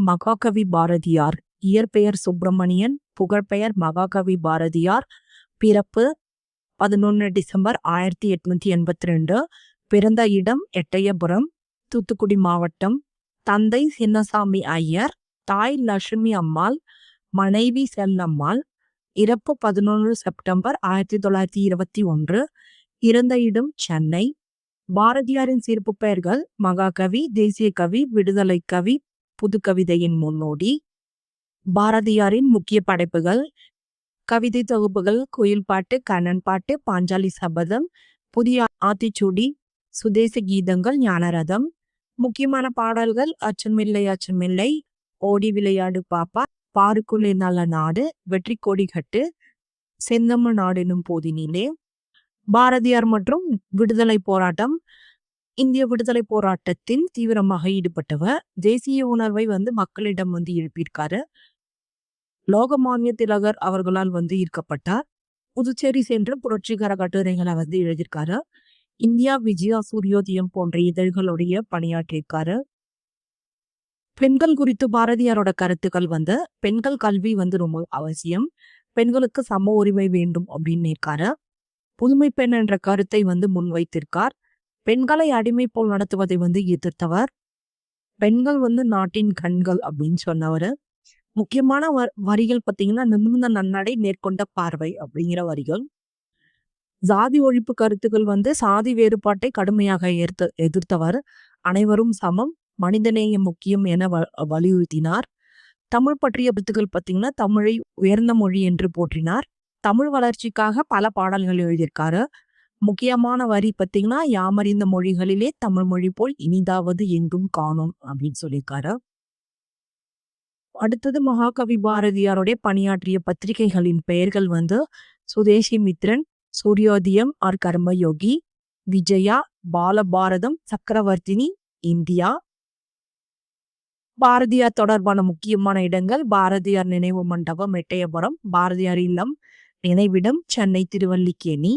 மகாகவி பாரதியார். இயற்பெயர் சுப்பிரமணியன், புகழ்பெயர் மகாகவி பாரதியார். பிறப்பு 11 டிசம்பர் 1882. பிறந்த இடம் எட்டயபுரம், தூத்துக்குடி மாவட்டம். தந்தை சின்னசாமி ஐயர், தாய் லட்சுமி அம்மாள், மனைவி செல்லம்மாள். இறப்பு 11 செப்டம்பர் 1921. இறந்த இடம் சென்னை. பாரதியாரின் சிறப்பு பெயர்கள்: மகாகவி, தேசிய கவி, விடுதலை கவி, புதுக்கவிதையின் முன்னோடி. பாரதியாரின் முக்கிய படைப்புகள்: கவிதை தொகுப்புகள் குயில் பாட்டு, கண்ணன் பாட்டு, பாஞ்சாலி சபதம், புதிய ஆத்திச்சூடி, சுதேச கீதங்கள், ஞானரதம். முக்கியமான பாடல்கள்: அச்சமில்லை அச்சமில்லை, ஓடி விளையாடு பாப்பா, பாருக்குள்ளே நல்ல நாடு, வெற்றி கொடி கட்டு, செந்தமிழ் நாடெனும் போதினிலே. பாரதியார் மற்றும் விடுதலை போராட்டம். இந்திய விடுதலை போராட்டத்தில் தீவிரமாக ஈடுபட்டவர். தேசிய உணர்வை மக்களிடம் எழுப்பியிருக்காரு. லோகமானிய திலகர் அவர்களால் ஈர்க்கப்பட்டார். புதுச்சேரி சென்று புரட்சிகர கட்டுரைகளை எழுதியிருக்காரு. இந்தியா விஜயா, சூரியோதயம் போன்ற இதழ்களுடைய பணியாற்றியிருக்காரு. பெண்கள் குறித்து பாரதியாரோட கருத்துக்கள் பெண்கள் கல்வி ரொம்ப அவசியம், பெண்களுக்கு சம உரிமை வேண்டும் அப்படின்னு இருக்காரு. புதுமை பெண் என்ற கருத்தை முன்வைத்திருக்கார். பெண்களை அடிமை போல் நடத்துவதை எதிர்த்தவர். பெண்கள் நாட்டின் கண்கள் அப்படின்னு சொன்னவர். முக்கியமான வரிகள் பார்த்தீங்கன்னா, நிமிர்ந்த நன்னடை, நேர்கொண்ட பார்வை அப்படிங்கிற வரிகள். சாதி ஒழிப்பு கருத்துக்கள் சாதி வேறுபாட்டை கடுமையாக எதிர்த்தவர். அனைவரும் சமம், மனிதநேயம் முக்கியம் என வலியுறுத்தினார். தமிழ் பற்றிய கருத்துக்கள் பார்த்தீங்கன்னா, தமிழை உயர்ந்த மொழி என்று போற்றினார். தமிழ் வளர்ச்சிக்காக பல பாடல்கள் எழுதியிருக்காரு. முக்கியமான வரி பார்த்தீங்கன்னா, யாமறிந்த மொழிகளிலே தமிழ் மொழி போல் இனிதாவது எங்கும் காணோம் அப்படின்னு சொல்லியிருக்காரு. அடுத்தது மகாகவி பாரதியாருடைய பணியாற்றிய பத்திரிகைகளின் பெயர்கள் சுதேசி மித்ரன், சூரியோதயம் ஆர் கர்மயோகி, விஜயா, பாலபாரதம், சக்கரவர்த்தினி, இந்தியா. பாரதியார் தொடர்பான முக்கியமான இடங்கள்: பாரதியார் நினைவு மண்டபம் எட்டயபுரம், பாரதியார் இல்லம் நினைவிடம் சென்னை திருவல்லிக்கேணி.